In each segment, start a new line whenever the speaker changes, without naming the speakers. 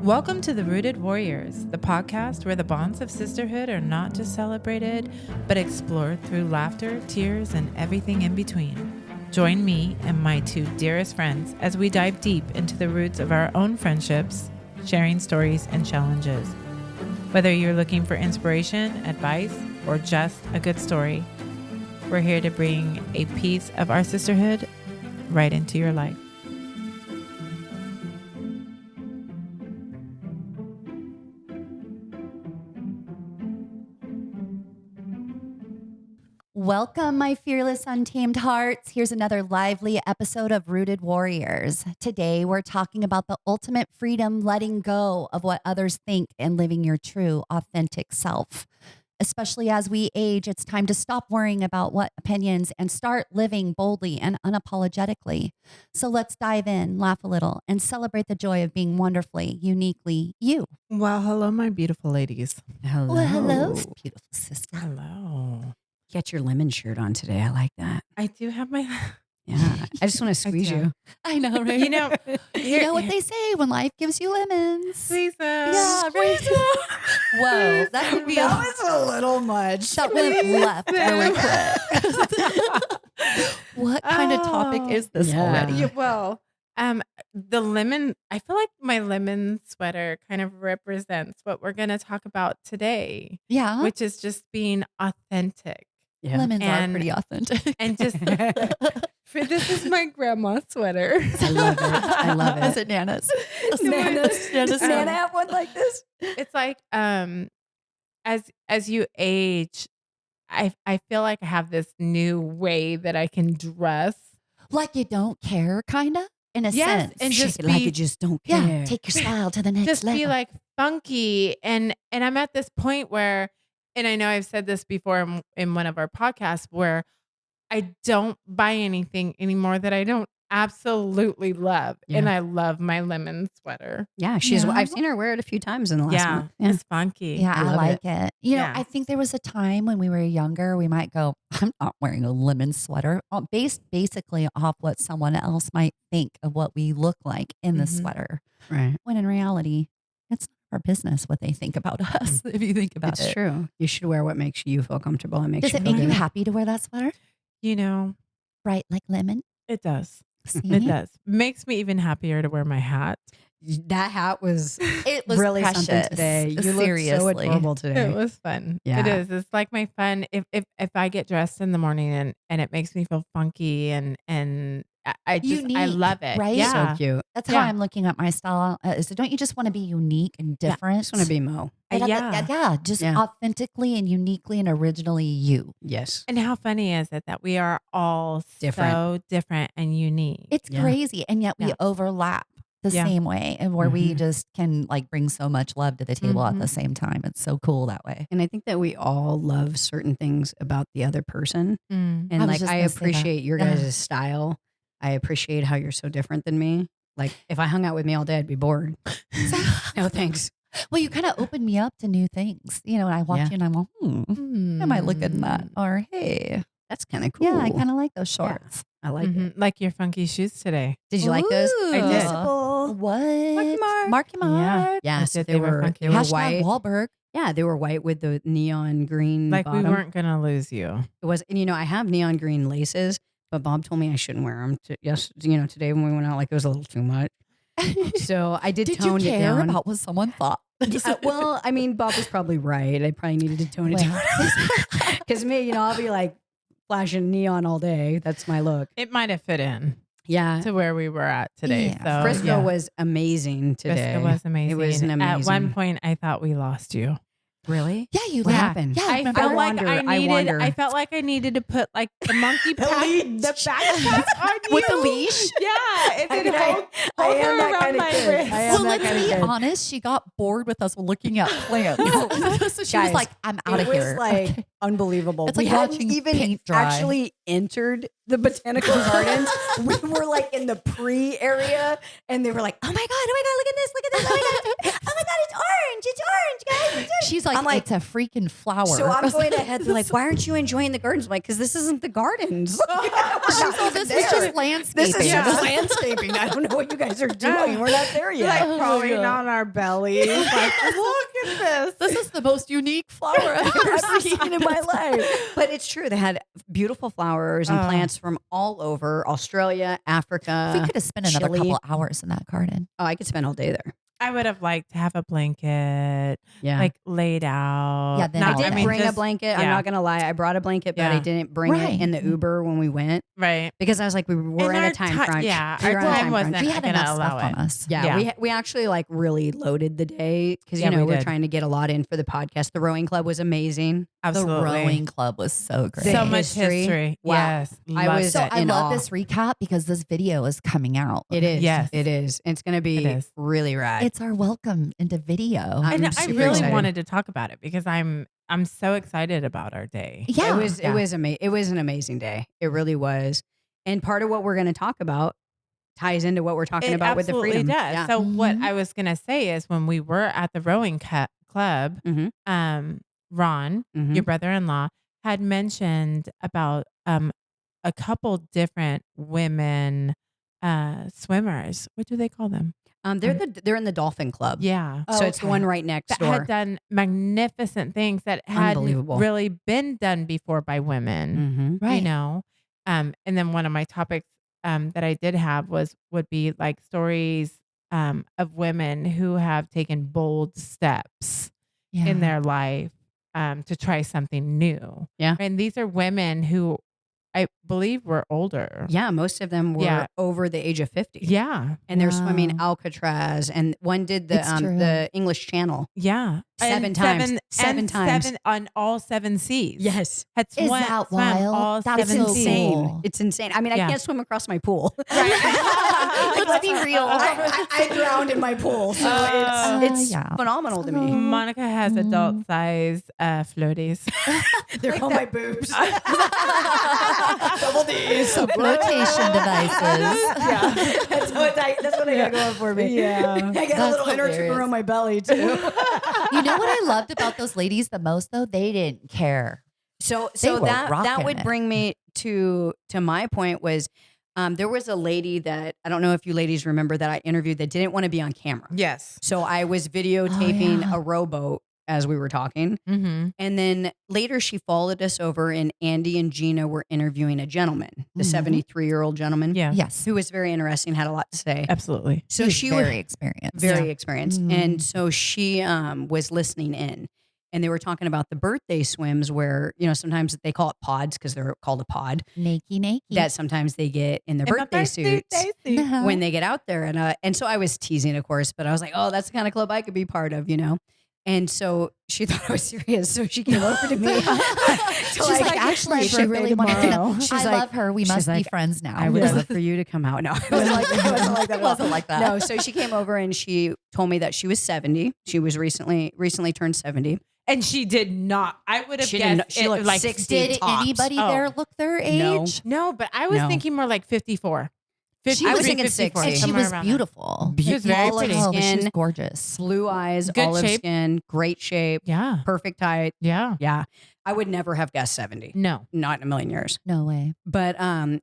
Welcome to the Rooted Warriors, the podcast where the bonds of sisterhood are not just celebrated, but explored through laughter, tears, and everything in between. Join me and my two dearest friends as we dive deep into the roots of our own friendships, sharing stories and challenges. Whether you're looking for inspiration, advice, or just a good story, we're here to bring a piece of our sisterhood right into your life.
Welcome, my fearless, untamed hearts. Here's another lively episode of Rooted Warriors. Today, we're talking about the ultimate freedom, letting go of what others think and living your true, authentic self. Especially as we age, it's time to stop worrying about what opinions and start living boldly and unapologetically. So let's dive in, laugh a little, and celebrate the joy of being wonderfully, uniquely you.
Well, hello, my beautiful ladies.
Hello.
Well, hello, beautiful sister.
Hello.
Get your lemon shirt on today. I like that.
I do have my...
Yeah. I just want to squeeze you.
I know, right?
You know,
You know what they say when life gives you lemons.
Squeeze them.
Yeah, right. Whoa, that would be
That was a little much.
that went left really quick. What kind of topic is this
Yeah.
already?
Yeah, well, the lemon, I feel like my lemon sweater kind of represents what we're going to talk about today,
Yeah,
which is just being authentic.
Yeah.
lemons
And-
are pretty authentic.
And just, this is my grandma's sweater.
I love it. I love
Is
it.
it Nana's?
Nana's.
Nana's.
Does Nana have one like this?
It's like, as you age, I feel like I have this new way that I can dress.
Like you don't care, kind of, in a
Yes,
sense.
and
Shake
just
it like
be-
you just don't care.
Yeah, take your style to the next
Just
level.
be like funky, and I'm at this point where, and I know I've said this before in one of our podcasts, where I don't buy anything anymore that I don't absolutely love,
Yeah.
and I love my lemon sweater.
Yeah,
Yeah.
I've seen her wear it a few times in the last month. Yeah.
It's funky.
Yeah,
I
I
love
like it. You know,
Yeah.
I think there was a time when we were younger, we might go, I'm not wearing a lemon sweater, based basically off what someone else might think of what we look like in the
Mhm.
sweater.
Right.
When in reality, it's not our business what they think about us, if you think about
It's
it.
true. You should wear what makes you feel comfortable and makes
Does
you
it
feel
make you
good.
happy to wear that sweater?
You know,
Bright like lemon?
it does.
See?
It does. Makes me even happier to wear my hat.
That hat was
It was
really
precious.
something today. You look so
Seriously.
adorable
It
today.
was fun.
Yeah.
It is. It's like my fun. If I get dressed in the morning and it makes me feel funky and I just I
Unique,
love it.
right?
Yeah.
So cute.
That's how
Yeah.
I'm looking at my style. Don't you just want to be unique and
I
different?
just want to be Mo.
Yeah, just
Yeah.
authentically and uniquely and originally you.
Yes.
And how funny is it that we are all
Different.
so different and unique?
It's
Yeah.
crazy, and yet we
Yeah.
overlap the
Yeah.
same way, and where we
Mhm.
just can like bring so much love to the table at the
Mhm.
same time. It's so cool that way.
And I think that we all love certain things about the other person.
Mm.
And
I was
like,
just
I
gonna say that.
appreciate your
Yeah.
guys' style. I appreciate how you're so different than me. Like, if I hung out with me all day, I'd be bored. No, thanks.
Well, you kind of opened me up to new things, you know. And I watch
Yeah.
you, and I'm like, I might look good in that, or hey,
That's kind of cool.
yeah, I kind of like those shorts.
I like it.
Mhm. Like your funky shoes today.
Did you like those?
I did.
Visible.
What?
Mark.
Marky Mark.
Yeah,
I
so
did.
they were
funky.
they were
Hashtag
white.
Wahlberg.
Yeah, they were white with the neon green
Like
bottom.
we weren't gonna lose you.
It was, and I have neon green laces, but Bob told me I shouldn't wear them. Today when we went out, like it was a little too much. So I did
Did you
tone it
care
down.
about what someone thought?
Well, I mean, Bob was probably right. I probably needed to tone it down. Because me, I'll be like flashing neon all day. That's my look.
It might have fit in
Yeah.
to where we were at today.
Yeah.
So
Frisco
yeah.
was amazing today.
Frisco was amazing.
It was an
At one
amazing-
point, I thought we lost you.
Really?
Yeah, you
What
like-
happened?
Yeah,
I
remember?
felt like
wonder,
I
I
needed.
wonder.
I felt like I needed to put like the monkey pack,
leash.
the backpack on you
With the leash?
Yeah, and then
I
hold
am
her
that
around
kind of
my
kid.
wrist.
I am
Well,
that
let's
kind of
be
kid.
honest. She got bored with us looking at plants. So she was
Guys,
like, I'm out
It
of
was
here.
like unbelievable.
It's
We
like
hadn't
watching
even
paint dry.
actually entered the Botanical Gardens. We were like in the pre area, and they were like, "Oh my god, look at this, oh my god, it's orange, guys."
She's like,
I'm like,
it's a freaking flower.
so I'm going ahead. They're like, "Why aren't you enjoying the gardens?" I'm like, "Because this isn't the gardens.
This is just landscaping.
This is just landscaping. I don't know what you guys are doing. We're not there yet."
Like crawling on our bellies. Like, look at this.
This is the most unique flower I've
I've seen in my life. But it's true. They had beautiful flowers and plants from all over Australia, Africa.
We could have spent another
Chile.
couple hours in that garden.
Oh, I could spend all day there.
I would have liked to have a blanket,
Yeah.
like laid out.
Yeah, then
I
No,
did
I mean,
bring a
just-
blanket. I'm
yeah.
not going to lie. I brought a blanket, but I
Yeah.
didn't bring
Right.
it in the Uber when we went
Right.
because I was like, we were in
our
a time
ti-
crunch.
yeah,
We
our
were on a
time
crunch.
wasn't-
We
not
had
gonna
enough
allow
stuff on
it.
us.
Yeah,
Yeah.
we actually like really loaded the day because
Yeah, we
we're
did.
trying to get a lot in for the podcast. The rowing club was amazing.
Absolutely.
The rowing club was so great.
So
The
much
history.
history.
Wow.
Yes.
I
Loved
was-
So
it.
I
in
love
awe.
this recap because this video is coming out.
It is.
Yes.
It is. It's going to be
It is.
really rad.
It's our welcome into video.
I'm
And I
super
really
excited.
wanted to talk about it because I'm so excited about our day.
Yeah.
It was amazing. It was an amazing day. It really was. And part of what we're going to talk about ties into what we're talking
It
about with the
absolutely
freedom.
does.
Yeah.
So what
Mhm.
I was gonna say is when we were at the rowing club,
Mhm.
Ron,
Mhm.
your brother-in-law, had mentioned about a couple different women swimmers. What do they call them?
They're in the Dolphin Club.
Yeah.
So it's the
Okay.
one right next
That
door.
had done magnificent things that hadn't
Unbelievable.
really been done before by women.
Mhm.
Right.
You know, and then one of my topics that I did have would be like stories of women who have taken bold steps
Yeah.
in their life to try something new.
Yeah.
And these are women who I believe were older.
Yeah, most of them were
Yeah.
over the age of 50.
Yeah.
And they're swimming
Wow.
Alcatraz, and one did
It's true.
the English Channel.
Yeah.
Seven
And
times. Seven
and
times.
Seven on all seven seas.
Yes,
Had
Is
swam,
that
swam
wild?
all
That's
it's
seven
so
seas.
insane.
cool.
It's insane. I mean, I
Yeah.
can't swim across my pool.
Let's be real.
I drowned in my pool, so it's
yeah.
phenomenal to me.
Monica has adult size floaties.
They're called my boobs. Double D's.
Flotation devices.
Yeah, that's what I got going for me.
Yeah.
I got a
That's
little inner tube
hilarious.
around my belly too.
You know what I loved about those ladies the most, though? They didn't care.
So
were
that
rocking
would
it.
bring me to my point was there was a lady that I don't know if you ladies remember that I interviewed that didn't want to be on camera.
Yes.
So I was videotaping
yeah.
a rowboat as we were talking.
Mm-hmm.
And then later she followed us over and Andy and Gina were interviewing a gentleman, the
Mhm.
73-year-old gentleman.
Yeah.
Yes.
Who was very interesting, had a lot to say.
Absolutely.
So
He's
she
very
was
experienced.
very experienced.
Mhm.
And so she was listening in. And they were talking about the birthday swims where, sometimes they call it pods because they're called a pod.
Naked.
That sometimes they get in their birthday suits
Uh-huh.
when they get out there. And so I was teasing, of course, but I was like, oh, that's the kind of club I could be part of, And so she thought I was serious. So she came over to me.
She's like, actually, she really wanted to know.
She's
I
like-
love her. We
she's
must be
like,
friends now.
I would love for you to come out. No, it wasn't like that. It wasn't like that.
It wasn't like that.
No, so she came over and she told me that she was 70. She was recently turned 70.
And she did not. I would have
She didn't
guessed
know- she
it
looked
like
60.
Did
tops.
anybody
Oh.
there look their
No.
age?
No, but I was
No.
thinking more like 54.
I was thinking
54,
60.
And she
somewhere
was
around
beautiful.
She was very
Olive
pretty.
Oh, she was
skin,
gorgeous.
blue eyes,
Good
olive
shape.
skin, great shape,
there. Yeah.
perfect height.
Yeah.
Yeah. I would never have guessed 70.
No.
Not in a million years.
No way.
But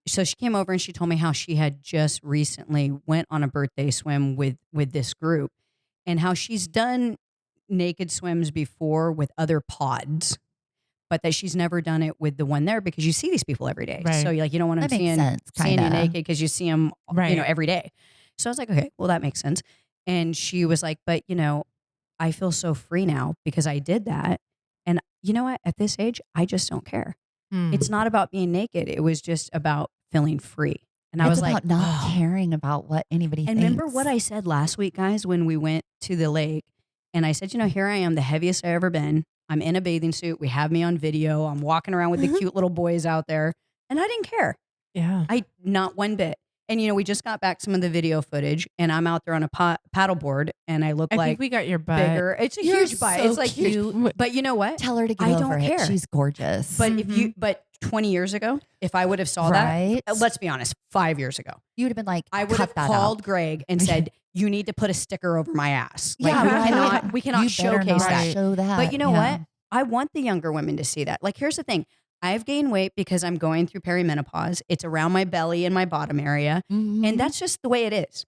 so she came over and she told me how she had just recently went on a birthday swim with this group and how she's done naked swims before with other pods, but that she's never done it with the one there because you see these people every day.
Right.
So you don't want them
That makes sense,
seeing you
kinda.
naked because you see them
Right.
every day. So I was like, okay, well that makes sense. And she was like, but I feel so free now because I did that. And you know what? At this age, I just don't care.
Hmm.
It's not about being naked. It was just about feeling free. And I
It's
was
about
like,
not
oh.
caring about what anybody
And
thinks.
remember what I said last week, guys, when we went to the lake and I said, here I am, the heaviest I've ever been. I'm in a bathing suit. We have me on video. I'm walking around with the cute little boys out there. And I didn't care.
Yeah.
Not one bit. And, we just got back some of the video footage and I'm out there on a paddleboard and I look
I
like
think we got your butt.
bigger. It's a
You're
huge butt.
so
It's like
cute.
huge. But you know what?
Tell her to get
I
over
don't
it.
care.
She's gorgeous.
But but 20 years ago, if I would have saw
Right.
that, let's be honest, 5 years ago,
you would have been like,
I would
cut
have
that
called
out.
Greg and said, you need to put a sticker over my ass. Like,
Yeah,
we cannot
You better
showcase
not
that.
show that.
But you know
Yeah.
what? I want the younger women to see that. Like, here's the thing. I've gained weight because I'm going through perimenopause. It's around my belly and my bottom area.
Mhm.
And that's just the way it is.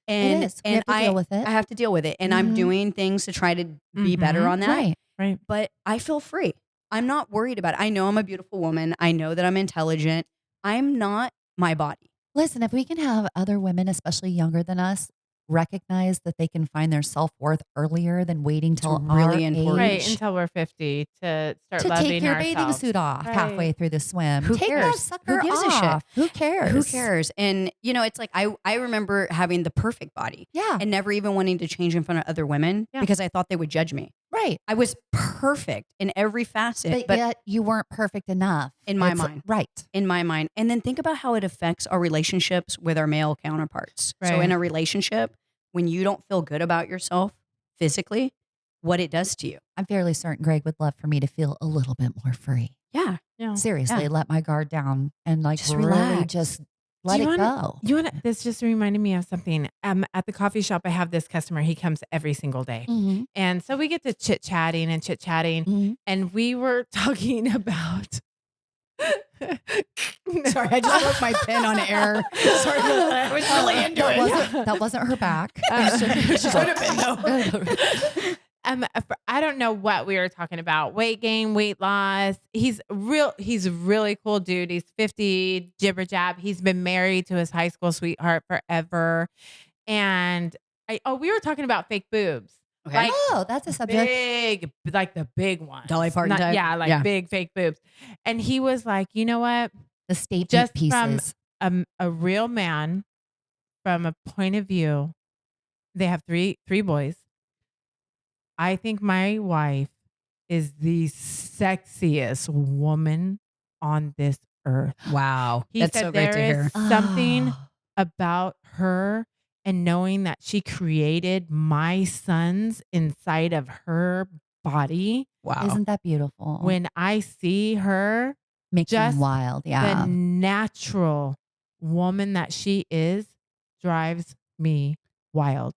And,
it is. We
and
have to deal with it.
I have to deal with it. And I'm
Mhm.
doing things to try to be better on that.
Right.
Right.
But I feel free. I'm not worried about it. I know I'm a beautiful woman. I know that I'm intelligent. I'm not my body.
Listen, if we can have other women, especially younger than us, recognize that they can find their self-worth earlier than waiting till
really
our
important.
Right.
age
Until we're 50 to start
to
loving
take your
ourselves.
bathing suit off
Right.
halfway through the swim.
Who
Take that
cares?
sucker
Who gives a shit?
off. Who cares?
Who cares? And, it's like I remember having the perfect body
Yeah.
and never even wanting to change in front of other women
Yeah.
because I thought they would judge me.
Right.
I was perfect in every facet,
But yet you weren't perfect enough.
In my
It's-
mind.
Right.
in my mind. And then think about how it affects our relationships with our male counterparts. So
Right.
in a relationship, when you don't feel good about yourself physically, what it does to you.
I'm fairly certain Greg would love for me to feel a little bit more free.
Yeah.
Yeah.
Seriously,
Yeah.
let my guard down and like
Just
really
relax.
just let it go.
This just reminded me of something. At the coffee shop, I have this customer. He comes every single day.
Mhm.
And so we get to chit-chatting.
Mhm.
And we were talking about...
Sorry, I just broke my pen on air. Sorry, I was really into
That wasn't her back.
She could have been though.
I don't know what we were talking about. Weight gain, weight loss. He's a really cool dude. He's 50, jibber jab. He's been married to his high school sweetheart forever. And we were talking about fake boobs.
Okay.
Like
Oh, that's a subject.
big, like the big ones.
Dolly Parton type?
Yeah, like
Yeah.
big fake boobs. And he was like, you know what?
The statement
Just
pieces.
from a real man, from a point of view, they have three boys. I think my wife is the sexiest woman on this earth.
Wow.
He
That's
said
so great to
there
hear.
is something
Oh.
about her and knowing that she created my sons inside of her body.
Wow.
Isn't that beautiful?
When I see her,
Makes
just
you wild. Yeah.
the natural woman that she is drives me wild.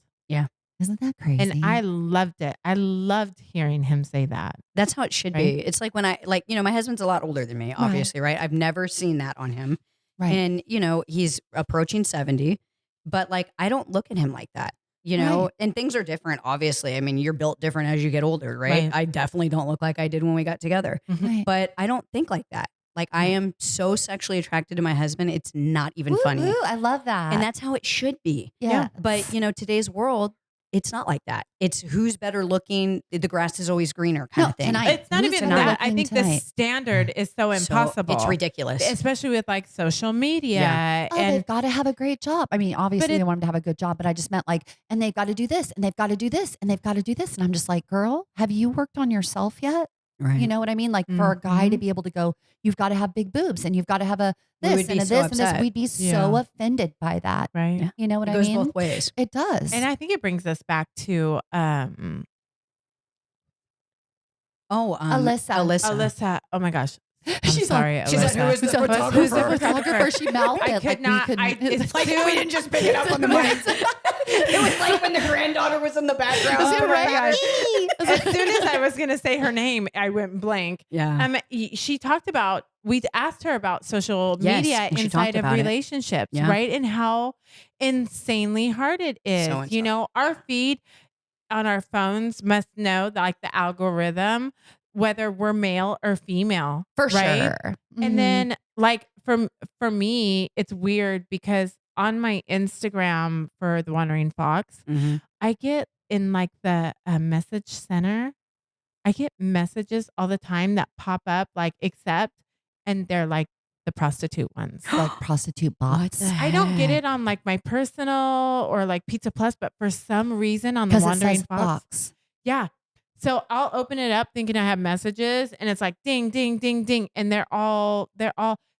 Isn't that crazy?
And I loved it. I loved hearing him say that.
That's how it should
Right?
be. It's like when my husband's a lot older than me, obviously, right? I've never seen that on him.
Right.
And, he's approaching 70, but I don't look at him like that,
Right.
and things are different, obviously. I mean, you're built different as you get older, right?
Right.
I definitely don't look like I did when we got together,
Right.
but I don't think like that. I am so sexually attracted to my husband. It's not even
Woo,
funny.
woo, I love that.
And that's how it should be.
yeah.
But, today's world, it's not like that. It's who's better looking. The grass is always greener kind
No,
of thing.
tonight.
It's not
Who's
even
better
that. I
looking
think
tonight?
the standard is so impossible.
It's ridiculous.
Especially with social media.
Yeah.
Oh,
And
they've got to have a great job. I mean, obviously they want them to have a good job, but I just meant and they've got to do this, and they've got to do this, and they've got to do this. And I'm just like, girl, have you worked on yourself yet?
Right.
You know what I mean? For a guy to be able to go, you've got to have big boobs, and you've got to have a
We
this
would be
and a
so
this and this.
upset.
We'd be so offended by that.
right.
Yeah.
You know what
It
I
goes
mean?
both ways.
It does.
And I think it brings us back to
Alyssa.
Alyssa. Oh my gosh. I'm
She's
sorry.
like-
she's like,
Alyssa.
who is the photographer?
Who's the
photographer?
photographer?
She mouthed
I
it
could
like we
not.
couldn't-
It's
Like
too-
we didn't just pick it up on the mic. It was like when the granddaughter was in the background.
Oh my gosh.
As
As soon as I was going to say her name, I went blank.
Yeah.
She talked about, we asked her about social
Yes,
media
and she
inside
talked
of
about it.
relationships,
Yeah.
right? And how insanely hard it is.
So
Our feed on our phones must know the algorithm, whether we're male or female.
For
right?
sure. Mhm.
And then for me, it's weird because on my Instagram for the Wandering Fox,
Mhm.
I get in the message center, I get messages all the time that pop up accept, and they're the prostitute ones.
prostitute bots.
the
I don't get it on my personal or Pizza Plus, but for some reason on the
Because it
Wandering
says
Fox.
box.
Yeah. So I'll open it up thinking I have messages, and it's ding, ding, ding, ding. And they're all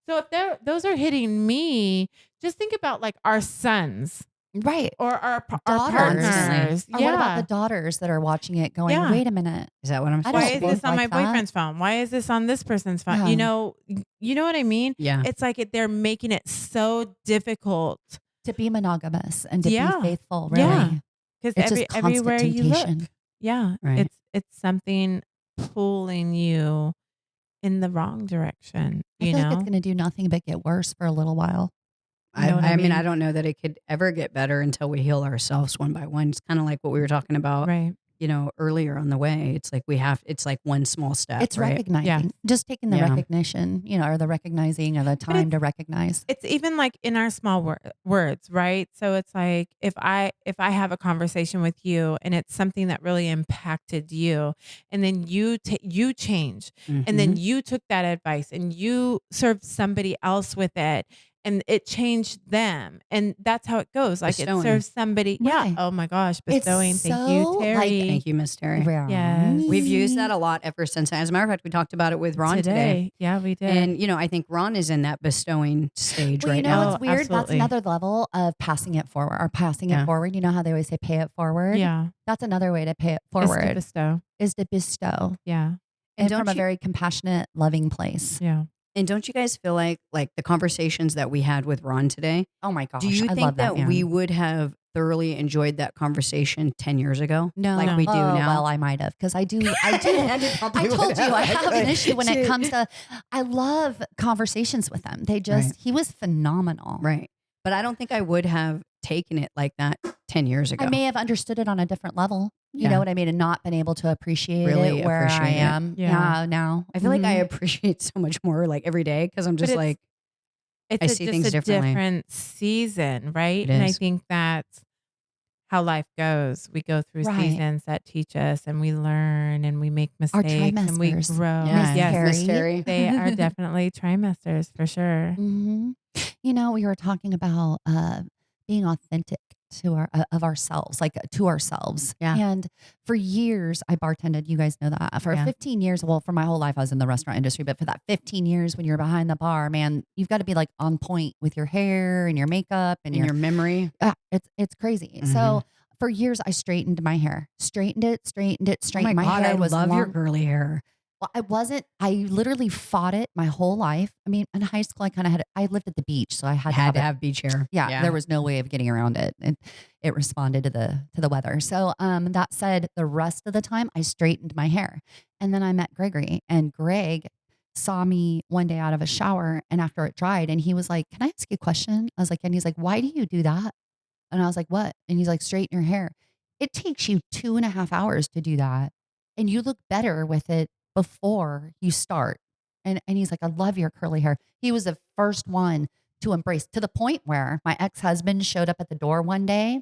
So if those are hitting me, just think about like our sons.
Right.
Or our
Daughters.
partners.
Or what about the daughters that are watching it going,
Yeah.
wait a minute.
Is that what I'm
I
supposed
Why
to
is
be?
this on my
like that.
boyfriend's phone? Why is this on this person's phone?
Yeah.
You know what I mean?
Yeah.
It's like they're making it so difficult
To be monogamous and to
Yeah.
be faithful, really.
Yeah. because
It's just constant
everywhere you look,
temptation.
yeah,
Right.
it's something pulling you in the wrong direction.
I
You
feel like it's
know,
going to do nothing but get worse for a little while.
You know what I
I mean,
mean?
I don't know that it could ever get better until we heal ourselves one by one. It's kind of like what we were talking about,
right?
earlier on the way. It's like it's like one small step.
It's
right?
recognizing, just taking the
Yeah.
recognition, or the recognizing or the time to recognize.
It's even like in our small words, right? So it's like if I have a conversation with you and it's something that really impacted you, and then you change, and then you took that advice and you served somebody else with it, and it changed them, and that's how it goes. Like
Bestowing.
it serves somebody. Yeah.
Right.
Oh my gosh,
It's
bestowing. Thank
so,
you,
like,
Terry.
Thank you, Miss Terry.
Yes.
We've used that a lot ever since. As a matter of fact, we talked about it with Ron today.
Yeah, we did.
And, I think Ron is in that bestowing stage
Well,
right now.
what's weird?
absolutely.
That's another level of passing it forward or passing
Yeah.
it forward. You know how they always say pay it forward?
yeah.
That's another way to pay it
It's to
forward
bestow.
is to bestow
Yeah.
and
don't
from a
you-
very compassionate, loving place.
Yeah.
And don't you guys feel like the conversations that we had with Ron today,
Oh my gosh.
do you
I
think
love
that
man.
we would have thoroughly enjoyed that conversation 10 years ago?
No,
Like we do
oh,
now?
Well, I might have because I do. I told you I have an issue when it comes to. I love conversations with them. They just
Right.
he was phenomenal.
Right. But I don't think I would have taken it like that 10 years ago.
I may have understood it on a different level. You
Yeah.
know what I mean, and not been able to appreciate
Really
it where I
appreciate it.
am.
Yeah.
Now
I feel like I
Mhm.
appreciate so much more like every day because I'm just
it's-
like,
It's
I
a,
see
just
things
a
differently.
different season, right?
It
And I
is.
think that's how life goes. We go through
Right.
seasons that teach us, and we learn, and we make mistakes, and we
trimesters.
grow.
yeah,
Miss
Miss
Terry.
Terry.
They are definitely trimesters for sure.
Mhm. We were talking about being authentic to of ourselves, like to ourselves.
Yeah.
And for years, I bartended. You guys know that. For
Yeah.
15 years, well, for my whole life, I was in the restaurant industry. But for that 15 years, when you're behind the bar, man, you've got to be like on point with your hair and your makeup and
In your memory.
it's crazy. So for years, I straightened my hair, straightened it.
Oh my
My
God,
hair
I
was
love
long.
your curly hair.
Well, I literally fought it my whole life. I mean, in high school, I lived at the beach, so I had to
Had
have
to
it.
have beach hair.
Yeah, there was no way of getting around it. It responded to the weather. So that said, the rest of the time I straightened my hair. And then I met Gregory, and Greg saw me one day out of a shower and after it dried, and he was like, "Can I ask you a question?" I was like, and he's like, "Why do you do that?" And I was like, "What?" And he's like, "Straighten your hair. It takes you 2.5 hours to do that. And you look better with it before you start." And he's like, "I love your curly hair." He was the first one to embrace, to the point where my ex-husband showed up at the door one day.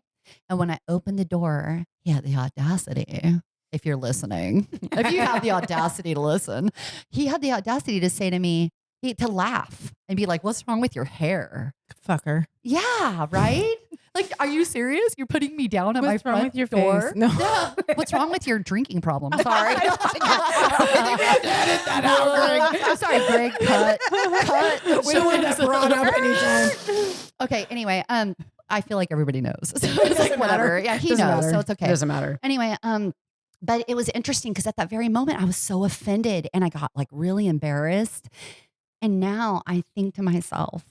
And when I opened the door, he had the audacity, if you're listening, if you have the audacity to listen, he had the audacity to say to me, to laugh and be like, "What's wrong with your hair?"
Fucker.
Yeah, right? Like, are you serious? You're putting me down at my
What's wrong
front
with your
door?
face? No.
Yeah. What's wrong with your drinking problem? Sorry. I'm sorry, Greg. Cut.
We wouldn't have brought up anytime.
Okay. Anyway, I feel like everybody knows. So it's like whatever. Yeah, he
Doesn't
knows,
matter.
so it's okay.
Doesn't matter.
Anyway, but it was interesting because at that very moment I was so offended and I got like really embarrassed. And now I think to myself,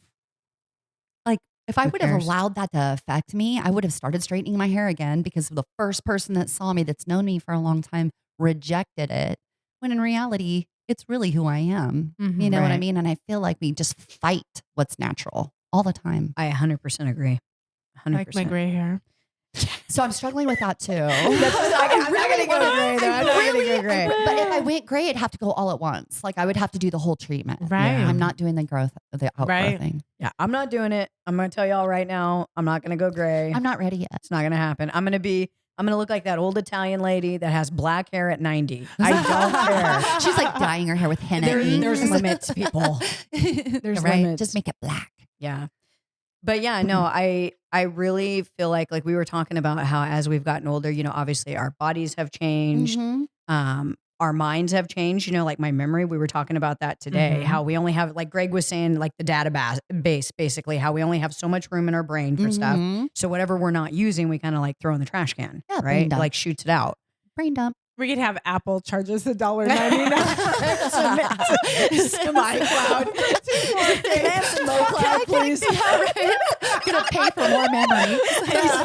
like, if I
Who
would have
cares?
allowed that to affect me, I would have started straightening my hair again because the first person that saw me that's known me for a long time rejected it. When in reality, it's really who I am.
Mhm.
You know what I
Right.
mean? And I feel like we just fight what's natural all the time.
I 100% agree. 100%.
Like my gray hair.
So I'm struggling with that too.
I'm not gonna go gray, though. I'm not gonna go gray.
But if I went gray, it'd have to go all at once. Like I would have to do the whole treatment.
Right.
I'm not doing the outgrowth
Right.
thing.
Yeah, I'm not doing it. I'm going to tell y'all right now, I'm not going to go gray.
I'm not ready yet.
It's not going to happen. I'm going to look like that old Italian lady that has black hair at 90. I don't care.
She's like dyeing her hair with henna ink.
There's limits, people. There's
right?
limits.
Just make it black.
Yeah. But yeah, no, I really feel like we were talking about how as we've gotten older, obviously our bodies have changed.
Mhm.
our minds have changed, like my memory, we were talking about that today, how we only have, like Greg was saying, like the database, basically, how we only have so much room in our brain for stuff. So whatever we're not using, we kind of like throw in the trash can, right? Like shoots it out.
Brain dump.
We could have Apple charge us $1.99
to my cloud. Can I have some Mo Cloud, please?
Gonna pay for more memory.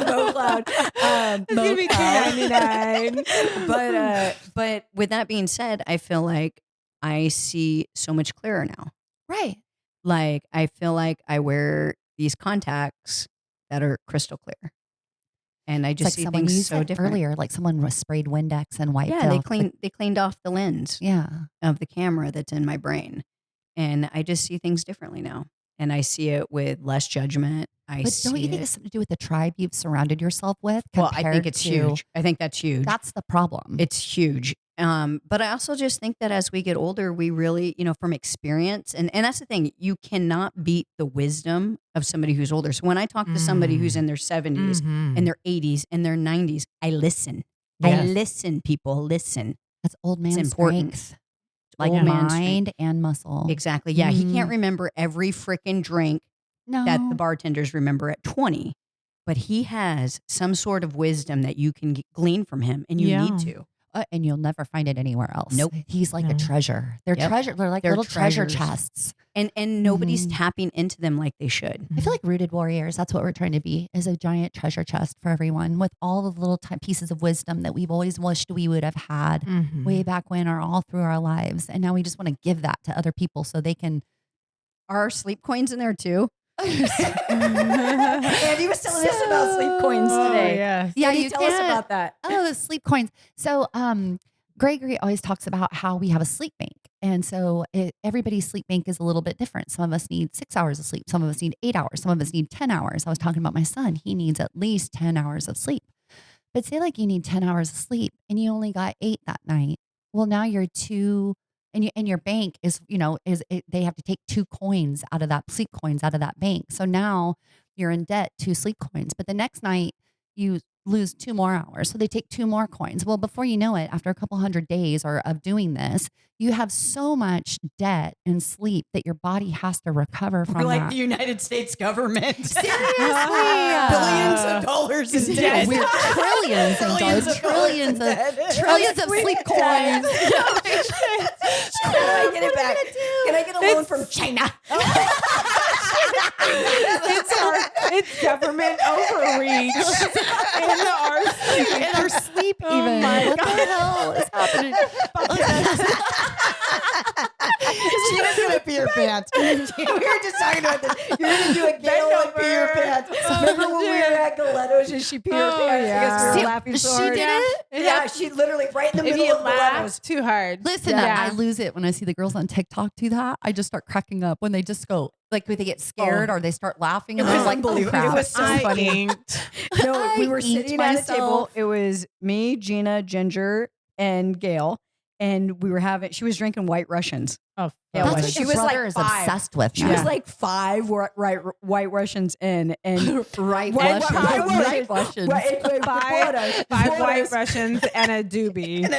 Mo Cloud.
It's gonna be $2.99.
But with that being said, I feel like I see so much clearer now.
Right.
Like I feel like I wear these contacts that are crystal clear. And I just see things so different.
Earlier, like someone was sprayed Windex and wiped
Yeah,
off.
they cleaned off the lens of the camera that's in my brain. And I just see things differently now. And I see it with less judgment.
But don't you think it's something to do with the tribe you've surrounded yourself with?
Well, I think it's huge. I think that's huge.
That's the problem.
It's huge. But I also just think that as we get older, we really, from experience, and that's the thing, you cannot beat the wisdom of somebody who's older. So when I talk to somebody who's in their 70s and their 80s and their 90s, I listen. Yes. I listen, people, listen.
That's old man strength. Like mind and muscle.
Exactly. Yeah. He can't remember every freaking drink that the bartenders remember at 20, but he has some sort of wisdom that you can glean from him, and you need to.
And you'll never find it anywhere else.
Nope.
He's like a treasure. They're treasure. They're like little treasure chests.
And nobody's tapping into them like they should.
I feel like Rooted Warriors, that's what we're trying to be, is a giant treasure chest for everyone with all the little pieces of wisdom that we've always wished we would have had way back when or all through our lives. And now we just want to give that to other people so they can.
Are our sleep coins in there too? Andy was telling us about sleep coins today.
Yeah,
you tell us about that.
Oh, the sleep coins. So Gregory always talks about how we have a sleep bank. And so everybody's sleep bank is a little bit different. Some of us need 6 hours of sleep. Some of us need 8 hours. Some of us need 10 hours. I was talking about my son. He needs at least 10 hours of sleep. But say like you need 10 hours of sleep and you only got 8 that night. Well, now you're 2. And your bank is, they have to take 2 coins out of that, sleep coins out of that bank. So now you're in debt 2 sleep coins. But the next night you lose 2 more hours. So they take 2 more coins. Well, before you know it, after a couple hundred days of doing this, you have so much debt and sleep that your body has to recover from.
We're like the United States government.
Seriously.
Billions of dollars in debt.
We're trillions of dollars. Trillions of sleep coins.
How do I get it back? Can I get a loan from China?
It's government overreach
in our sleep. Even what the hell is happening?
Gina's gonna pee her pants. We were just talking about this. You're gonna do a Gail and pee her pants. Remember when we were at Galetto's and she peed her pants because we were laughing so hard?
She did it?
Yeah, she literally right in the middle of Galetto's.
Too hard.
Listen, I lose it when I see the girls on TikTok do that. I just start cracking up when they just go, like when they get scared or they start laughing and they're like,
unbelievable. It was so funny. No, we were sitting at a table. It was me, Gina, Ginger, and Gail. And she was drinking White Russians.
Oh,
that's what she was like is obsessed with.
She was like 5 White Russians in, and
White
Russians,
5
White Russians and a doobie,
maybe 2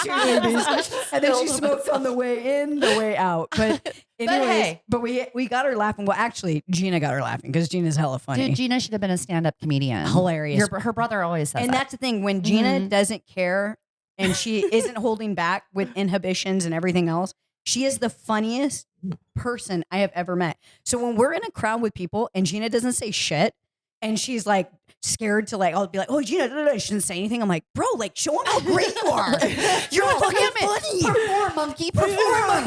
doobies, and then she smoked on the way in, the way out. But anyways, but we got her laughing. Well, actually, Gina got her laughing because Gina's hella funny.
Dude, Gina should have been a stand-up comedian.
Hilarious.
Her brother always says
and that's the thing when Gina doesn't care. And she isn't holding back with inhibitions and everything else. She is the funniest person I have ever met. So when we're in a crowd with people and Gina doesn't say shit and she's like scared to I'll be like, oh, Gina, she didn't say anything. I'm like, bro, show them how great you are. You're fucking funny.
Perform, monkey, perform.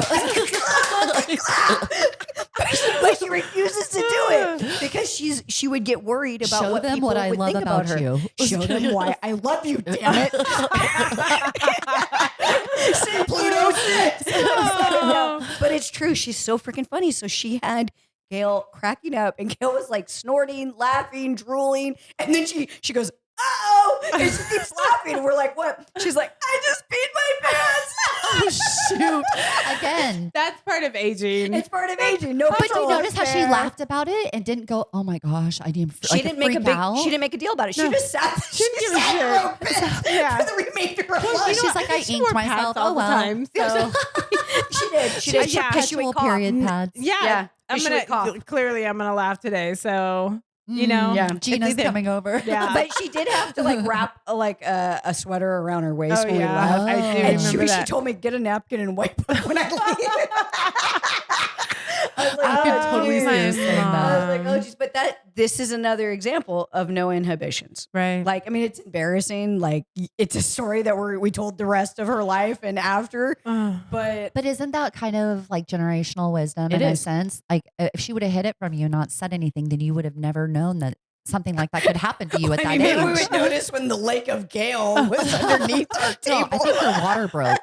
But she refuses to do it because she would get worried about
Show
what
them
people
what I
would
love
think
about
her.
you.
Show them why I love you, damn it. Say Pluto shit. No, but it's true. She's so freaking funny. So she had Gail cracking up, and Gail was like snorting, laughing, drooling, and then she goes, "Uh-oh!" And she keeps laughing. We're like, what? She's like, I just peed my pants.
Oh, shoot. Again.
That's part of aging.
It's part of aging. No
But do you
control.
notice how she laughed about it and didn't go, oh my gosh, I didn't
She didn't make a big. She didn't make a deal about it. She just sat. She
didn't give a
sat
shit. Yeah.
for the remainder of life.
She's like, I inked myself.
all
Oh, well.
the time. So
She did. She did.
She had perpetual period pads.
yeah,
Yeah. She would cough.
clearly I'm gonna laugh today. So you know,
Yeah.
Gina's coming over.
Yeah.
But she did have to like wrap a sweater around her waist
Oh,
when we
yeah.
left.
I do
And
remember
she
that.
told me, get a napkin and wipe it when I leave. I was like,
I could totally
geez.
see her saying that.
I was like, oh, geez. But this is another example of no inhibitions.
right.
Like, I mean, it's embarrassing. Like, it's a story that we told the rest of her life and after. But
But isn't that kind of like generational wisdom
It
in a
is.
sense? Like if she would have hid it from you and not said anything, then you would have never known that something like that could happen to you at
I
that
mean,
age.
maybe we would notice when the lake of Gale was underneath our
No,
table.
I think her water broke.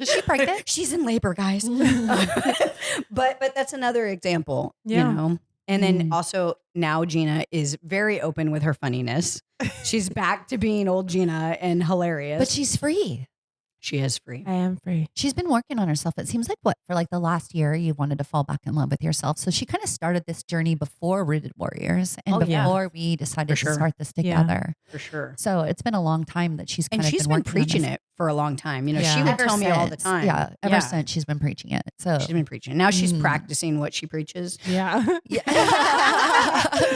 Is she pregnant?
She's in labor, guys. but that's another example,
Yeah.
you know. And then also now Gina is very open with her funniness. She's back to being old Gina and hilarious.
But she's free.
she is free.
I am free.
She's been working on herself. It seems like for like the last year, you wanted to fall back in love with yourself. So she kind of started this journey before Rooted Warriors and
Oh, yeah.
before we decided
For sure.
to start this
Yeah.
together.
For sure.
So it's been a long time that she's kind
And
of
she's
been
been
working on
preaching
this.
it for a long time. You know,
Yeah.
she would
Ever
tell me all the
since.
time.
Yeah, ever since she's been preaching it. So
She's been preaching. Now she's
Mm.
practicing what she preaches,
Yeah.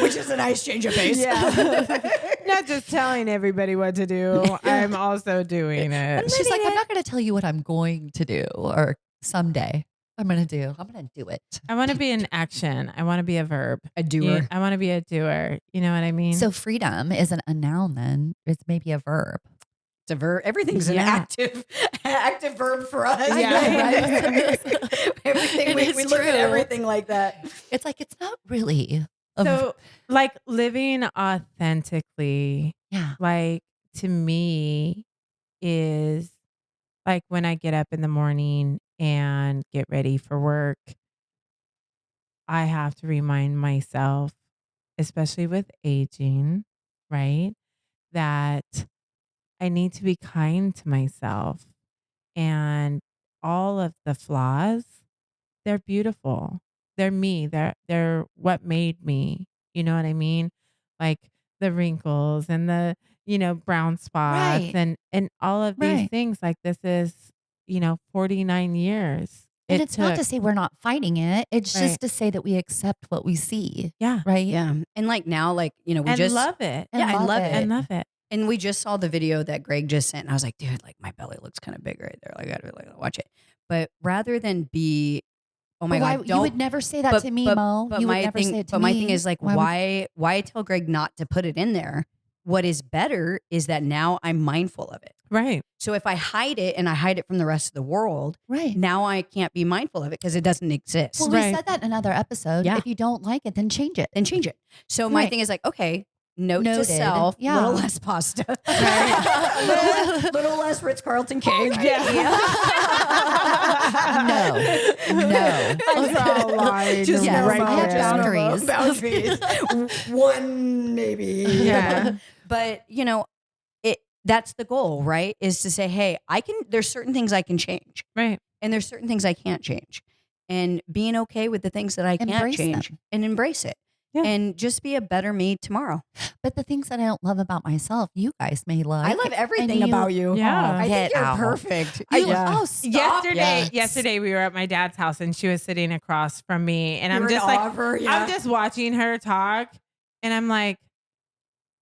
which is a nice change of pace.
Yeah. Not just telling everybody what to do. I'm also doing it.
she's like, I'm not going to tell you what I'm going to do or someday I'm going to do it.
I want to be in action. I want to be a verb.
A doer.
I want to be a doer. You know what I mean?
So freedom isn't a noun then. It's maybe a verb.
It's a verb. Everything's an
Yeah.
active verb for us.
I know,
right?
Everything
It
we
is
look at
true.
everything like that.
It's like, it's not really.
so like living authentically,
Yeah.
like to me is like when I get up in the morning and get ready for work, I have to remind myself, especially with aging, right, that I need to be kind to myself. And all of the flaws, they're beautiful. They're me. They're what made me. You know what I mean? Like the wrinkles and the, brown spots
Right.
and all of these
Right.
things. Like this is, 49 years.
And
It
it's not to
took-
say we're not fighting it. It's
Right.
just to say that we accept what we see.
Yeah.
Right.
Yeah. And like now, like, we
And
just
love it.
And
Yeah, I love it.
And love it.
and we just saw the video that Greg just sent. And I was like, dude, like my belly looks kind of big right there. Like I gotta like watch it. But rather than be, oh my
But why,
God,
you would never say that
but-
to me,
but-
Mo.
But
You would
my
never
thing,
say it to
but
me.
my thing is like,
would-
why tell Greg not to put it in there? What is better is that now I'm mindful of it.
Right.
So if I hide it and I hide it from the rest of the world,
Right.
now I can't be mindful of it because it doesn't exist.
Well,
Right.
we said that in another episode.
Yeah.
If you don't like it, then change it.
Then change it. So my
Right.
thing is like, okay, note to
Noted.
self,
Yeah.
little less pasta,
Right.
little less Ritz Carlton cake.
No.
I saw a line
Just
Yes,
right
I have
there.
boundaries.
One maybe.
Yeah.
But that's the goal, right? Is to say, hey, there's certain things I can change.
Right.
And there's certain things I can't change. And being okay with the things that I can't
Embrace
change
them.
and embrace it.
Yeah.
And just be a better me tomorrow.
But the things that I don't love about myself, you guys may love.
I love everything
And you-
about you.
Yeah.
I think
Get
you're
out.
perfect.
Oh, stop.
Yesterday we were at my dad's house and she was sitting across from me and I'm
You're in
just
awe
like
of her, yeah.
I'm just watching her talk and I'm like,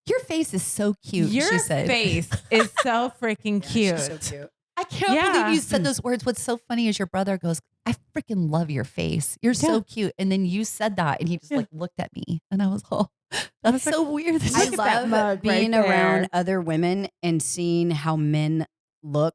Your face is so cute.
your
she said.
face is so freaking cute.
She's so cute.
I can't
Yeah.
believe you said those words. What's so funny is your brother goes, I freaking love your face. You're
Yeah.
so cute. And then you said that and he just like looked at me and I was, that's so weird. that
I
you
Look at that
love
mug
being
right there.
around other women and seeing how men look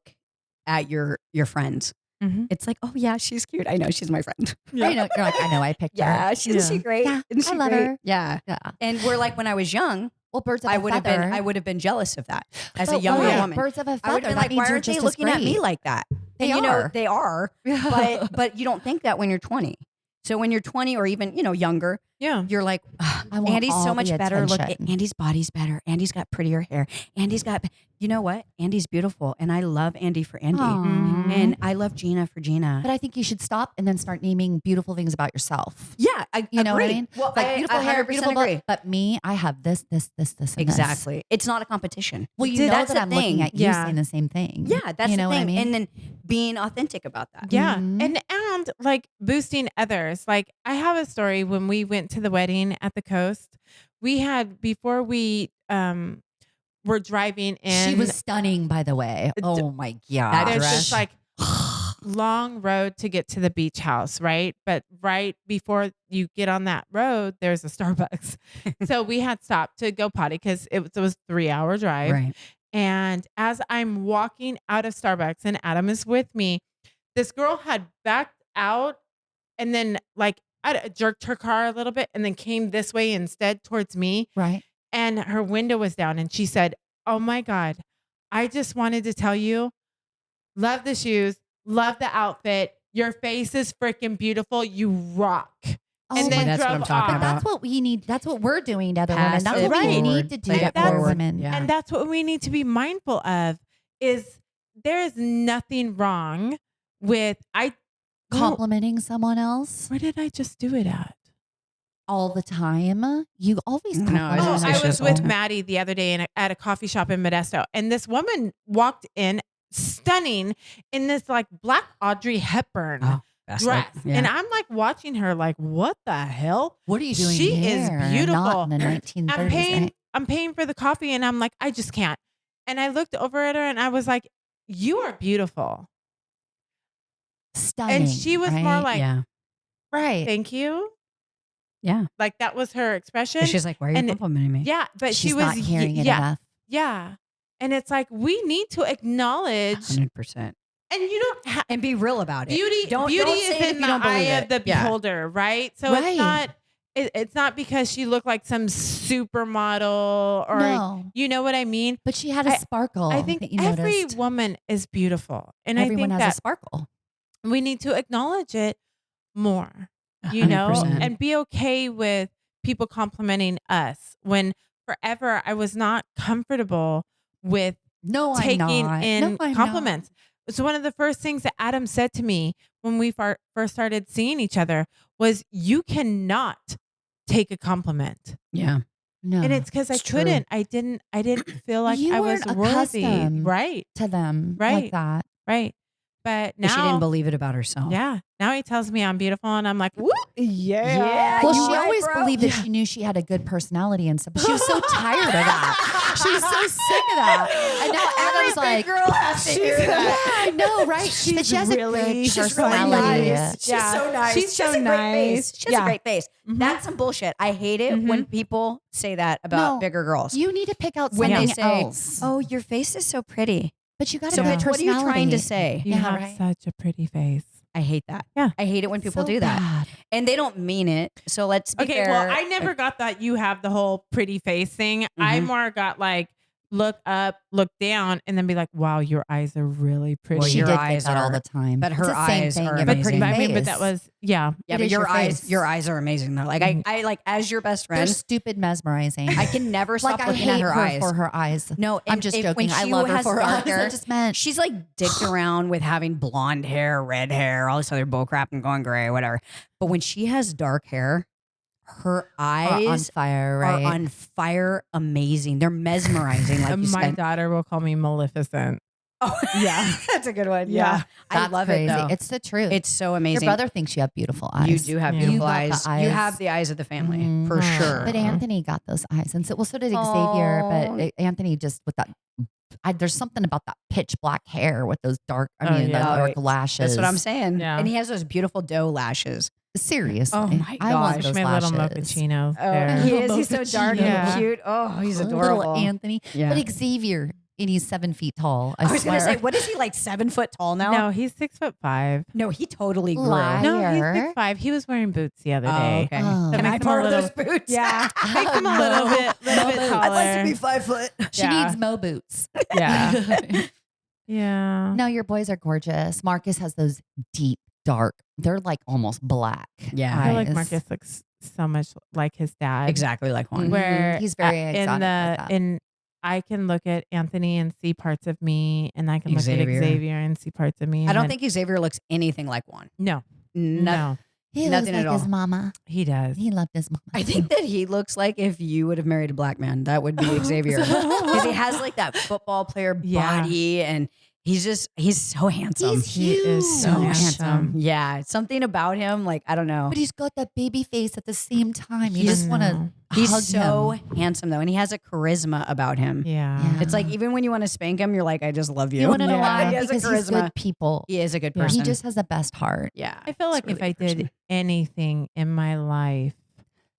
at your friends.
Mhm.
It's like, oh yeah, she's cute. I know she's my friend.
I know, you're like, I know, I picked her.
Yeah, she's she great.
Yeah,
Isn't she
I love
great?
her.
Yeah.
Yeah.
And we're like, when I was young,
Well, birds of
I
a
would have
feather.
been jealous of that as a
But
younger
why?
woman.
Birds of a feather.
I would have been
that
like,
means
why
you're
aren't they
just as
looking at me
great.
like that?
They
And
are.
they are, but you don't think that when you're 20. So when you're 20 or even, younger,
Yeah.
you're like,
I want
Andy's
all
so much
the
better. Look,
attention.
Andy's body's better. Andy's got prettier hair. Andy's got, you know what? Andy's beautiful. And I love Andy for Andy.
Aw.
And I love Gina for Gina.
But I think you should stop and then start naming beautiful things about yourself.
Yeah, I
You know what I
agree.
mean?
Well,
Like
I
beautiful hair,
100%
beautiful
agree.
butt. But me, I have this, and this.
Exactly. It's not a competition.
Well, you
Dude,
know
that's
that
the
I'm
thing.
looking at you
Yeah.
saying the same thing.
Yeah, that's
you know
the thing.
what I mean.
And then being authentic about that.
Yeah.
Mhm.
And like boosting others. Like I have a story when we went to the wedding at the coast. We had before we were driving in.
She was stunning, by the way. Oh my god!
There's
dress.
this like long road to get to the beach house, right? But right before you get on that road, there's a Starbucks. So we had stopped to go potty because it was 3-hour drive.
Right.
And as I'm walking out of Starbucks and Adam is with me, this girl had backed out and then like I jerked her car a little bit and then came this way instead towards me.
Right.
And her window was down and she said, "Oh my God, I just wanted to tell you, love the shoes, love the outfit. Your face is freaking beautiful. You rock."
Oh
And
my
then
that's what
drove
I'm talking
off.
about.
That's what we need. That's what we're doing to other
Pass
women. That's
it
what we
forward.
need to do
Play
to
it
other
forward.
women.
Yeah.
And that's what we need to be mindful of is there is nothing wrong with
Complimenting someone else
where did I just do it at?
all the time. You always
No,
compliment
I
Oh,
was
I
just
was
all
with
time.
Maddie the other day at a coffee shop in Modesto, and this woman walked in stunning in this like black Audrey Hepburn
Oh, best
dress.
look. Yeah.
And I'm like watching her like, what the hell?
What are you doing
She
here?
is beautiful.
Not in the 1930s, right?
I'm paying for the coffee and I'm like, I just can't. And I looked over at her and I was like, you are beautiful.
Stunning.
And she was more
right?
like,
yeah.
right.
thank you.
Yeah.
Like that was her expression.
And she's like, why are you
And-
complimenting me?
Yeah, but
She's
she was
not hearing it
yeah,
enough.
yeah. And it's like we need to acknowledge,
100%.
and you don't have
And be real about it.
beauty.
Don't
Beauty
say
is
it if
in
you
the
don't believe
eye
it.
of the
Yeah.
beholder, right? So
Right.
it's not because she looked like some supermodel or
No.
you know what I mean.
But she had a sparkle.
I think
that you
every
noticed.
woman is beautiful, and
Everyone
I
has
think
a
that
sparkle.
we need to acknowledge it more. You know,
100%.
and be okay with people complimenting us when forever I was not comfortable with
No, I'm
taking
not.
in
No, I'm
compliments. It's one of the first things that Adam said to me when we first started seeing each other was, "You cannot take a compliment,"
Yeah.
No.
and it's because I
It's true.
couldn't. I didn't feel like
You
I was
weren't
worthy.
accustomed
Right,
to them
Right.
like that.
right. But
But she didn't
now,
believe it about herself.
yeah, now he tells me I'm beautiful, and I'm like, "Woo, yeah."
Well,
you
she
right,
always
bro.
believed that she knew she had a good personality and stuff, but she was so tired of that. She was so sick of that. And now Adam's like,
girl has to hear
yeah, I know, right? But she has a good
She's really
personality.
nice. She's
Yeah.
so nice.
She's
She has
so
a great
nice.
face. She has
Yeah.
a great face.
Mhm.
That's some bullshit. I hate it when people say that about
No.
bigger girls.
You need to pick out
when
something
they say,
else.
"Oh, your face is so pretty."
But you got to
So,
get
bitch, what are you trying to
personality.
say?
You
Yeah,
have
right.
such a pretty face.
I hate that.
Yeah.
I hate it when people
So
do that,
bad.
and they don't mean it. So let's be
Okay,
fair.
well, I never got that you have the whole pretty face thing. I
Mhm.
more got like look up, look down, and then be like, wow, your eyes are really pretty.
Well,
She
your
did
eyes
get that all
are-
the time.
but her
It's the same
eyes
thing
are
in
but,
a
amazing.
pretty
I mean, but
face.
that was, yeah.
Yeah,
It
but
is
your
your
eyes,
face.
your eyes are amazing though. Like I like as your best
They're
friend,
stupid mesmerizing.
I can never stop
like I
looking
hate
at her eyes.
for her eyes.
No,
I'm
and
just
if- when
joking. I
she
love her
has
for her eyes.
darker-
I just meant
She's like dicked around with having blonde hair, red hair, all this other bullcrap and going gray, whatever. But when she has dark hair, her
are on
eyes
fire,
are
right?
on fire, amazing. They're mesmerizing, like you
My
said.
daughter will call me Maleficent.
Oh,
Yeah.
that's a good one.
Yeah.
Yeah, I
That's
love
crazy.
it though.
It's the truth.
It's so
Your
amazing.
brother thinks you have beautiful eyes.
You do have
Yeah.
beautiful
You got the
eyes. You
eyes.
have the eyes of the family
Mhm.
for
Mhm.
sure.
But Anthony got those eyes, and so did Xavier.
Oh.
But Anthony just with that. There's something about that pitch black hair with those dark.
Oh,
the
yeah.
dark lashes.
That's what I'm saying.
Yeah.
And he has those beautiful doe lashes.
Seriously.
Oh my
I want
gosh,
those
my
lashes.
little mochaccino
Oh,
there.
he is. He's so dark
Yeah.
and cute. Oh, he's
Little
adorable.
Anthony.
Yeah.
But Xavier, and he's 7 feet tall. I,
I was going to
swear.
say, what is he, like 7 foot tall now?
No, he's 6'5".
No, he totally grew.
Lie.
No, he's
Higher.
6'5". He was wearing boots the other
Oh,
day.
okay.
Oh.
That
Can I
makes him a
borrow
little-
those boots?
Yeah, makes him a little bit taller.
I'd like to be 5 foot.
She
Yeah.
needs Mo boots.
Yeah. Yeah.
No, your boys are gorgeous. Marcus has those deep, dark. They're like almost black.
Yeah.
I feel like
eyes.
Marcus looks so much like his dad.
Exactly like Juan.
Mhm.
Where
He's very
in
exotic like that.
I can look at Anthony and see parts of me, and I can look at
Xavier.
Xavier and see parts of me.
I
and
don't
then-
think Xavier looks anything like Juan.
no,
No.
He
Nothing
looks
at
like his
all.
mama.
he does.
He loved his mama.
I think that he looks like if you would have married a black man, that would be Xavier. Because he has like that football player
Yeah.
body and he's so handsome.
He's
He is
huge.
so
handsome.
handsome. Yeah. Something about him, like, I don't know.
But he's got that baby face at the same time. You
He's-
just want to
No.
He's
hug
so
him.
handsome though. And he has a charisma about him.
Yeah.
Yeah.
It's like even when you want to spank him, you're like, I just love you.
You want to know
Yeah.
why?
He has a
Because he's
charisma.
good people.
He is a good
Yeah.
person.
He just has the best heart.
yeah.
I feel like
It's
if
really
I
good person.
did anything in my life,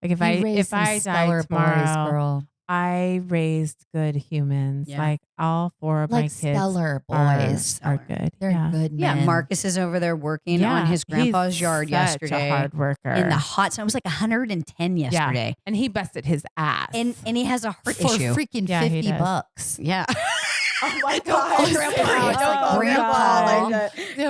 like if
You
I
raised some
died
stellar
tomorrow,
girl.
I raised good humans.
Yeah.
Like all four of my
Like
kids
stellar
are
boys.
good.
They're
yeah.
good
Yeah,
men.
Marcus is over there working
Yeah,
on his grandpa's
he's
yard
such
yesterday.
A hard worker
In the hot sun. It was like 110 yesterday.
and he busted his ass.
And he has a heart
for
issue.
freaking
Yeah, he
$50.
Yeah.
oh my
God.
Grandpa.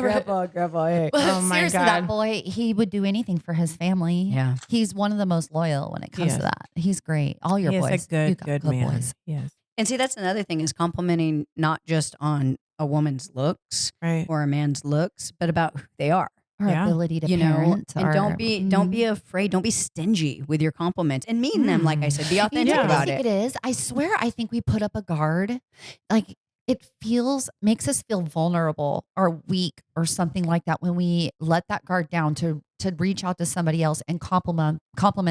Grandpa.
Grandpa. Hey.
Oh my
Seriously,
God.
that boy, he would do anything for his family.
Yeah.
He's one of the most loyal when it comes
Yes.
to that. He's great. All your
he
boys.
is a
You
good
got
man.
boys.
Yes.
And see, that's another thing is complimenting not just on a woman's looks
Right.
or a man's looks, but about who they are.
Our
Yeah.
ability to
You know,
parent.
and don't be
Mhm.
afraid. Don't be stingy with your compliments and mean them. Like I said, be
You
authentic
know what I
about
think
it.
it is? I swear, I think we put up a guard. Like it makes us feel vulnerable or weak or something like that when we let that guard down to reach out to somebody else and compliment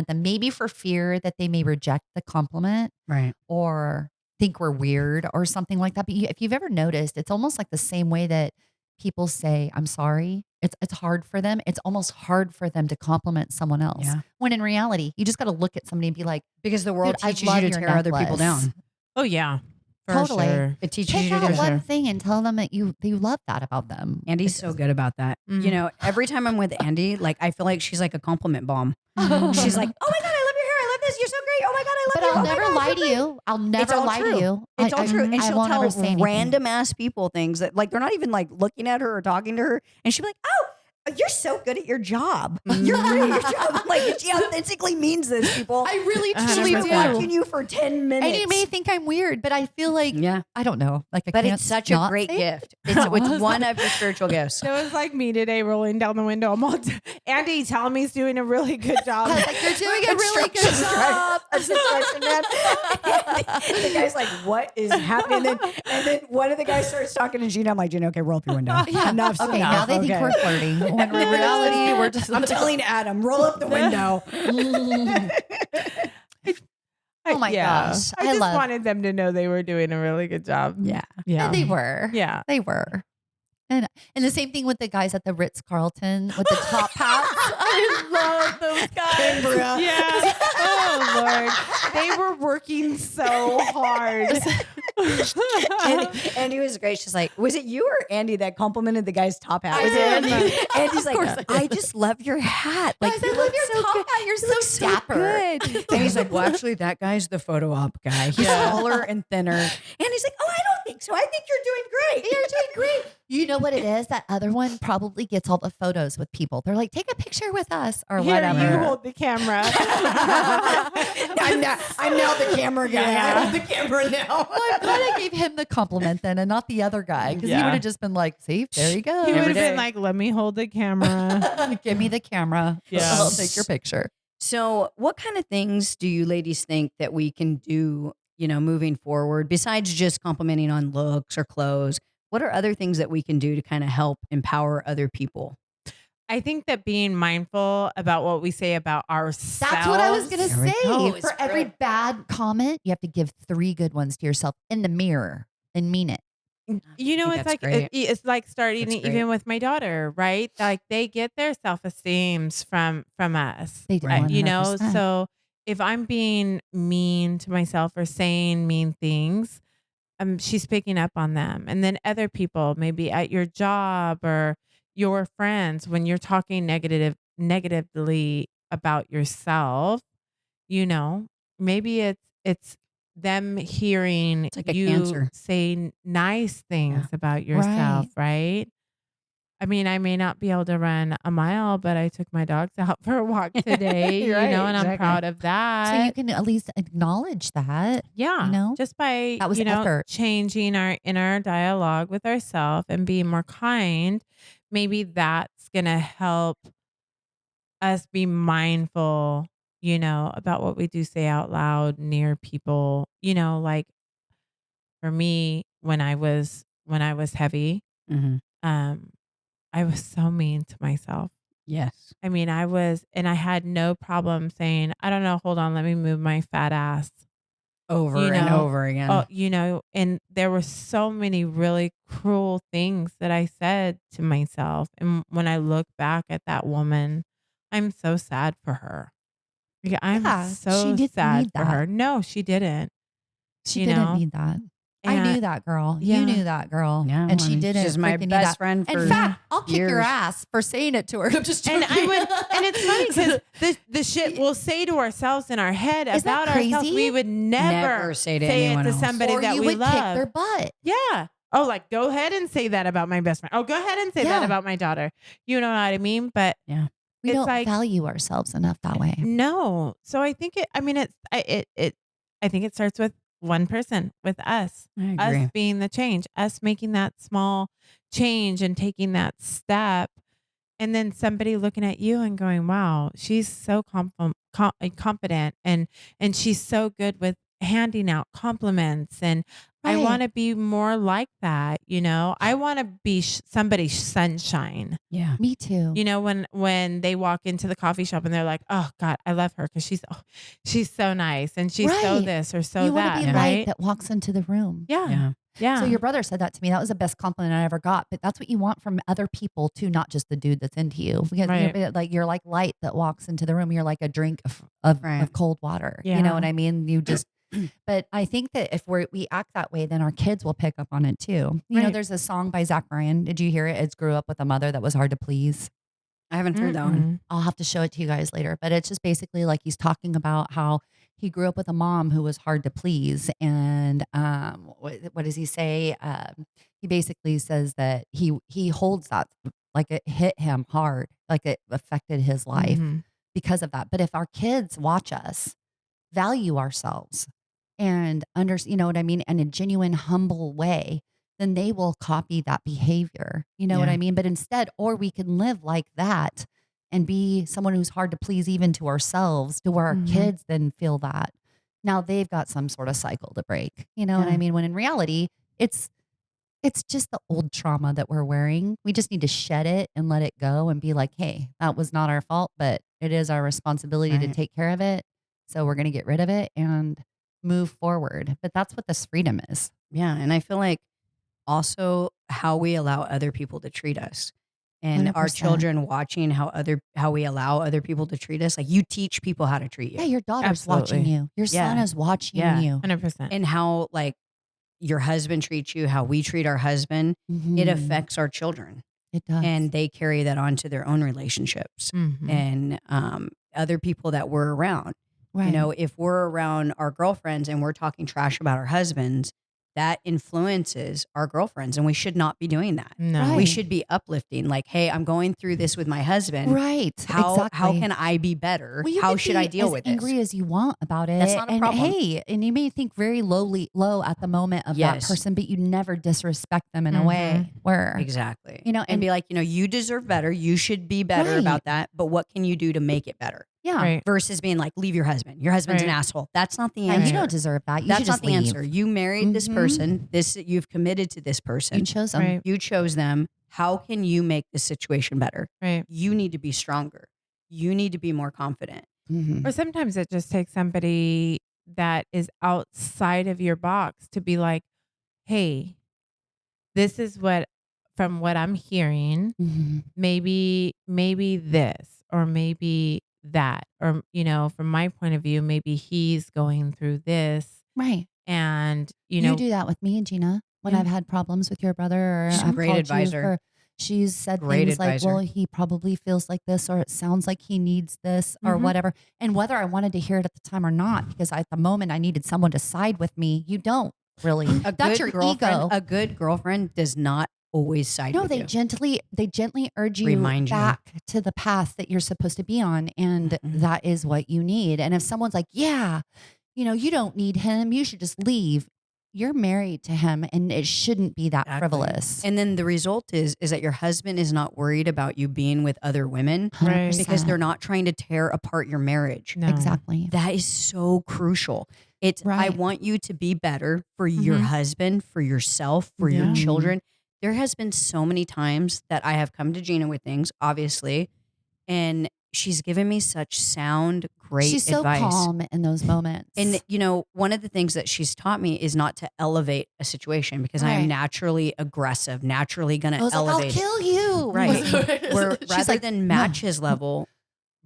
them, maybe for fear that they may reject the compliment
Right.
or think we're weird or something like that. But if you've ever noticed, it's almost like the same way that people say, I'm sorry. It's hard for them. It's almost hard for them to compliment someone else.
Yeah.
When in reality, you just got to look at somebody and be like,
Because the world
Dude, I
teaches
love
you to
your
tear other people
necklace.
down.
Oh yeah. For
Totally.
sure.
It teaches
pick
you to
out
do
one
that.
thing and tell them that you love that about them.
Andy's so good about that.
Mhm.
You know, every time I'm with Andy, like I feel like she's like a compliment bomb.
Mhm.
She's like, "Oh my god, I love your hair. I love this. You're so great. Oh my god, I love
But
you.
I'll
Oh my
never
God,
lie
you're
to
great."
you. I'll never
all
lie
true.
to you.
It's all true. And
I
she'll
won't ever
tell
say anything.
random ass people things that like they're not even like looking at her or talking to her. And she'll be like, "Oh, you're so good at your job. You're great at your job." I'm like, she authentically means this, people.
I really
Uh-huh.
truly
She's
do.
been watching you for 10 minutes.
And you may think I'm weird, but I feel like
yeah.
I don't know. Like, I
But
can't
it's such a
not
great
say-
gift. It's one of your spiritual gifts.
It was like me today rolling down the window. I'm all Andy telling me he's doing a really good job.
I was like, you're doing a really good
Construction
job.
construction man. The guy's like, "What is happening?" And then one of the guys starts talking to Gina. I'm like, "Gina, okay, roll up your window. Enough's
Okay,
enough.
now they think
okay."
we're flirting. When in reality, we're just.
I'm telling Adam, roll up the window.
Oh my gosh.
I
I
just
love-
wanted them to know they were doing a really good job.
Yeah.
Yeah.
And they were.
Yeah.
They were. And the same thing with the guys at the Ritz Carlton with the top hats.
I love those guys.
Canberra.
Yeah. Oh Lord. They were working so hard.
Andy was great. She's like, "Was it you or Andy that complimented the guy's top hat?"
I
Was it
did.
Andy? Andy's like,
course I did.
"I just love your hat. Like,
Guys, I
you
love
look
your
so
top
good.
hat. You're
You
so
look so
dapper.
good." And he's like, "Well, actually, that guy's the photo op guy. He's
Yeah.
taller and thinner." And he's like, "Oh, I don't think so. I think you're doing great.
You're doing great. You know what it is? That other one probably gets all the photos with people. They're like, take a picture with us or
Here,
whatever.
you hold the camera.
I'm now the camera guy.
Yeah.
I hold the camera now."
Well, I'm glad I gave him the compliment then and not the other guy because he
Yeah.
would have just been like, see, there you go.
He would
Every
have been
day.
like, let me hold the camera.
Give me the camera.
Yeah.
I'll take your picture.
So, what kind of things do you ladies think that we can do, you know, moving forward besides just complimenting on looks or clothes? What are other things that we can do to kind of help empower other people?
I think that being mindful about what we say about ourselves.
That's what I was going to
There we
say.
go. It's
For every
great.
bad comment, you have to give 3 good ones to yourself in the mirror and mean it.
You know,
I think
it's
that's
like
great.
it's like starting
That's
even
great.
with my daughter, right? Like they get their self-esteems from us.
They do.
You know,
100%.
so if I'm being mean to myself or saying mean things, she's picking up on them. And then other people, maybe at your job or your friends, when you're talking negatively about yourself, you know, maybe it's them hearing
It's like a
you
cancer.
say nice things about yourself, right? I mean, I may not be able to run a mile, but I took my dogs out for a walk today,
Right,
and I'm
exactly.
proud of that.
So you can at least acknowledge that.
Yeah. Just by,
That was effort.
changing our inner dialogue with ourselves and being more kind, maybe that's going to help us be mindful, about what we do say out loud near people, like for me, when I was heavy,
Mm-hmm.
um, I was so mean to myself.
Yes.
I mean, and I had no problem saying, I don't know, hold on, let me move my fat ass.
Over and over again.
Oh, and there were so many really cruel things that I said to myself. And when I look back at that woman, I'm so sad for her. Yeah, I'm
Yeah, she
so
didn't
sad
need
for
that.
her. No, she didn't.
She
you
didn't
know?
need that. I
And
knew that girl.
yeah.
You knew that girl.
Yeah,
And
well,
she didn't
she's my
freaking need
best
that.
friend for
In fact, I'll kick your
years.
ass for saying it to her. I'm just
And
joking.
and it's funny because the shit we'll say to ourselves in our head
Isn't that
about ourselves,
crazy?
we would never
say to
say it
anyone
to
else.
somebody
or
that
you
we
would
love.
kick their butt.
Yeah. Oh, like go ahead and say that about my best friend. Oh, go ahead and say that
Yeah.
about my daughter. You know what I mean? But
Yeah.
We
it's
don't
like
value ourselves enough that way.
no. So I think I think it starts with one person, with us.
I agree.
Us being the change, us making that small change and taking that step. And then somebody looking at you and going, wow, she's so confident and she's so good with handing out compliments. And I
Right.
want to be more like that. I want to be somebody's sunshine.
Yeah.
Me too.
When they walk into the coffee shop and they're like, oh God, I love her because she's so nice and she's so
Right.
this or so
you want
that,
to be
right?
light that walks into the room.
Yeah.
Yeah.
Yeah.
So your brother said that to me. That was the best compliment I ever got. But that's what you want from other people too, not just the dude that's into you. Because
Right.
you're like light that walks into the room. You're like a drink of
Right.
cold water.
Yeah.
You know what I mean? You just. But I think that if we act that way, then our kids will pick up on it too.
Right.
There's a song by Zach Bryan. Did you hear it? It's "Grew Up with a Mother That Was Hard to Please."
I haven't heard that one.
I'll have to show it to you guys later. But it's just basically like he's talking about how he grew up with a mom who was hard to please. And what does he say? He basically says that he holds that like it hit him hard, like it affected his life
Mhm.
because of that. But if our kids watch us, value ourselves, and you know what I mean, in a genuine, humble way, then they will copy that behavior. You know what
Yeah.
I mean? But instead, or we can live like that and be someone who's hard to please even to ourselves, to where our
Mhm.
kids then feel that. Now they've got some sort of cycle to break. You know what I
Yeah.
mean? When in reality, it's just the old trauma that we're wearing. We just need to shed it and let it go and be like, hey, that was not our fault, but it is our responsibility to
Right.
take care of it. So we're going to get rid of it and move forward. But that's what this freedom is.
Yeah. And I feel like also how we allow other people to treat us and our
100%.
children watching how we allow other people to treat us. Like you teach people how to treat you.
Yeah, your daughter's watching
Absolutely.
you. Your son
Yeah.
is watching
Yeah.
you.
100%.
And how like your husband treats you, how we treat our husband, it
Mhm.
affects our children.
It does.
And they carry that on to their own relationships
Mhm.
and other people that we're around.
right.
If we're around our girlfriends and we're talking trash about our husbands, that influences our girlfriends, and we should not be doing that.
No.
Right.
We should be uplifting, like, hey, I'm going through this with my husband.
Right.
How
exactly.
can I be better?
Well, you
How
can
should
be
I deal
as
with
angry
this?
as you want about it.
That's not a
and
problem.
Hey, and you may think very low at the moment of that
Yes.
person, but you never disrespect them in a
Mhm.
way where
Exactly.
and
And be like, you deserve better. You should be better
Right.
about that. But what can you do to make it better?
yeah,
Right.
Versus being like, leave your husband. Your husband's an
Right.
asshole. That's not the
yeah,
answer.
you don't deserve that. You
That's
should
not
just
the
leave.
answer. You married this
Mhm.
person. You've committed to this person.
You chose them.
Right.
You chose them. How can you make this situation better?
Right.
You need to be stronger. You need to be more confident.
Mhm.
Or sometimes it just takes somebody that is outside of your box to be like, hey, this is from what I'm hearing,
Mhm.
maybe this, or maybe that, or, from my point of view, maybe he's going through this.
Right.
And,
You do that with me and Gina when
Yeah.
I've had problems with your brother, or
She's a
I've
great
called
advisor.
you for. She's said
Great
things like,
advisor.
"Well, he probably feels like this, or it sounds like he needs this, or
Mhm.
whatever." And whether I wanted to hear it at the time or not, because at the moment I needed someone to side with me, you don't really. That's your ego.
A good girlfriend does not always side
No,
with
they
you.
gently urge you
Remind you.
back to the path that you're supposed to be on. And that is what you need. And if someone's like, yeah, you don't need him, you should just leave. You're married to him and it shouldn't be that frivolous.
And then the result is that your husband is not worried about you being with other women
Right.
because they're not trying to tear apart your marriage.
No.
Exactly.
That is so crucial. I
Right.
want you to be better for your husband, for yourself, for your children. There has been so many times that I have come to Gina with things, obviously, and she's given me such sound, great
She's so
advice.
calm in those moments.
And one of the things that she's taught me is not to elevate a situation because I am
Right.
naturally aggressive, naturally going
I
to
was like, I'll
elevate.
kill you.
Right. Where
She's
rather
like,
than match his level,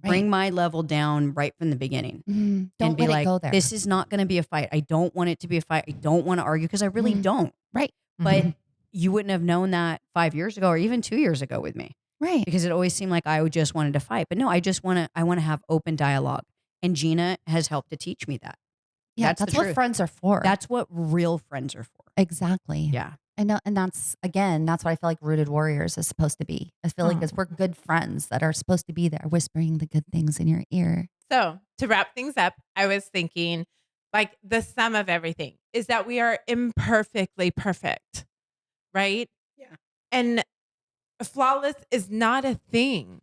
Right.
bring my level down right from the beginning.
Don't
And be
let
like,
it go there.
this is not going to be a fight. I don't want it to be a fight. I don't want to argue because I really don't.
Right.
But you wouldn't have known that 5 years ago or even 2 years ago with me
Right.
because it always seemed like I just wanted to fight. But no, I want to have open dialogue. And Gina has helped to teach me that.
Yeah,
That's the
that's what
truth.
friends are for.
That's what real friends are for.
exactly.
Yeah.
I know. And that's what I feel like Rooted Warriors is supposed to be. I feel like we're good friends that are supposed to be there whispering the good things in your ear.
So to wrap things up, I was thinking like the sum of everything is that we are imperfectly perfect, right?
Yeah.
And flawless is not a thing.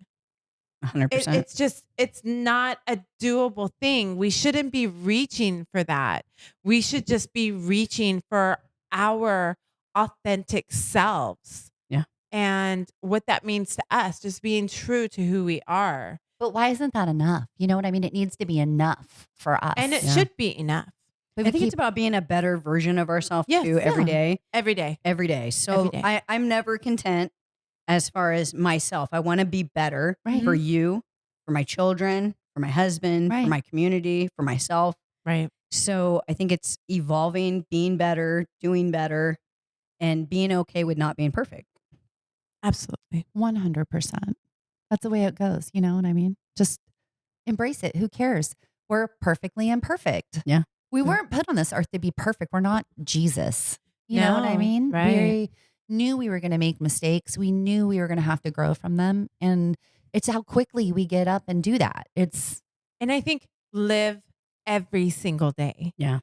100%.
It's not a doable thing. We shouldn't be reaching for that. We should just be reaching for our authentic selves.
Yeah.
And what that means to us, just being true to who we are.
But why isn't that enough? You know what I mean? It needs to be enough for us.
And it
Yeah.
should be enough
But
I think it's about being a better version of ourselves
Yes.
too every day.
every day.
Every day. So
Every day.
I'm never content as far as myself. I want to be better
Right.
for you, for my children, for my husband,
Right.
for my community, for myself.
Right.
So I think it's evolving, being better, doing better, and being okay with not being perfect.
Absolutely.
100%. That's the way it goes. You know what I mean? Just embrace it. Who cares? We're perfectly imperfect.
Yeah.
We weren't put on this earth to be perfect. We're not Jesus. You know what I
No,
mean?
right.
We knew we were going to make mistakes. We knew we were going to have to grow from them. And it's how quickly we get up and do that. It's
And I think live every single day.
Yeah.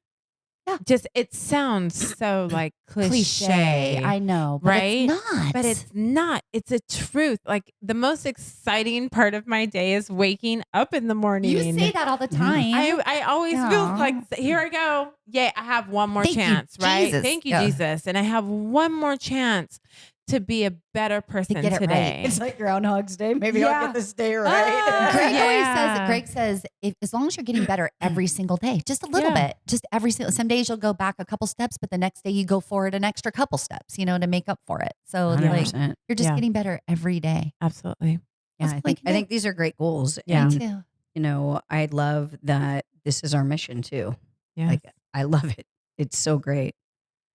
Yeah.
Just it sounds so like cliche.
I know, but
right?
it's not.
But it's not. It's a truth. Like the most exciting part of my day is waking up in the morning.
You say that all the time.
I always feel
Yeah.
like here I go. Yeah, I have one more
Thank you,
chance, right?
Jesus.
Thank you,
Yeah.
Jesus. And I have one more chance to be a better person
get it right.
today.
It's like Groundhog's Day. Maybe
Yeah.
I'll get this day
Ah.
right.
Greg always
Yeah.
says, Greg says, as long as you're getting better every single day, just a little
Yeah.
bit, just every single, some days you'll go back a couple steps, but the next day you go forward an extra couple steps, to make up for it. So like
100%.
you're just
Yeah.
getting better every day.
Absolutely.
Yeah,
That's
I
what we
think
can
I
do.
think these are great goals.
Yeah.
Me
And
too.
I love that this is our mission too.
Yeah.
Like I love it. It's so great.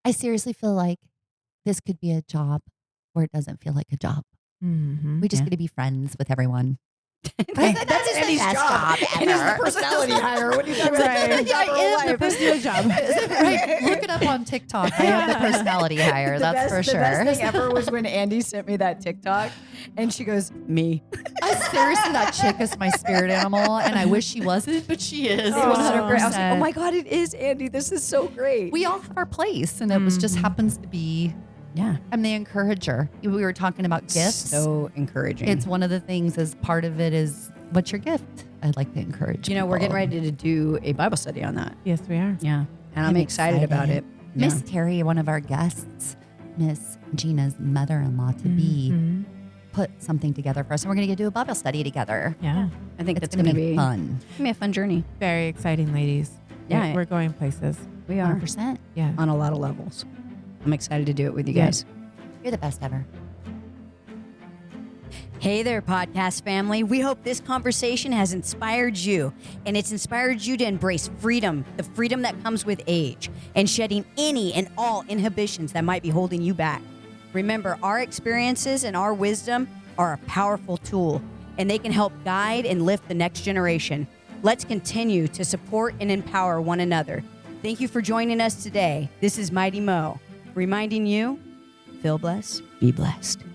I seriously feel like this could be a job where it doesn't feel like a job.
Mhm.
We just
Yeah.
get to be friends with everyone.
That's
Andy's job
And it's the
ever.
personality hire. What are you talking about?
Right.
Yeah, I am the personality
job.
Right. Look it up on TikTok. I am the personality hire. That's for
The
sure.
best thing ever was when Andy sent me that TikTok and she goes, me.
Seriously, that chick is my spirit animal, and I wish she wasn't, but she is.
It was so great. I was like,
100%.
oh my God, it is Andy. This is so great.
We all have our place, and it was just happens to be.
Yeah.
I'm the encourager. We were talking about gifts.
So encouraging.
It's one of the things. As part of it is, what's your gift? I'd like to encourage.
we're getting
people.
ready to do a Bible study on that.
Yes, we are.
Yeah. And I'm excited about it. Yeah.
Miss Terry, one of our guests, Miss Gina's mother-in-law to be,
Mhm.
put something together for us, and we're going to do a Bible study together.
Yeah.
I think
It's
that's
going
going
to
to
be fun.
It's gonna be a fun journey.
Very exciting, ladies.
Yeah.
We're going places.
We are
100%.
Yeah.
on a lot of levels. I'm excited to do it with you
Yeah.
guys.
You're the best ever.
Hey there, podcast family. We hope this conversation has inspired you, and it's inspired you to embrace freedom, the freedom that comes with age, and shedding any and all inhibitions that might be holding you back. Remember, our experiences and our wisdom are a powerful tool, and they can help guide and lift the next generation. Let's continue to support and empower one another. Thank you for joining us today. This is Mighty Mo, reminding you Feel blessed, be blessed.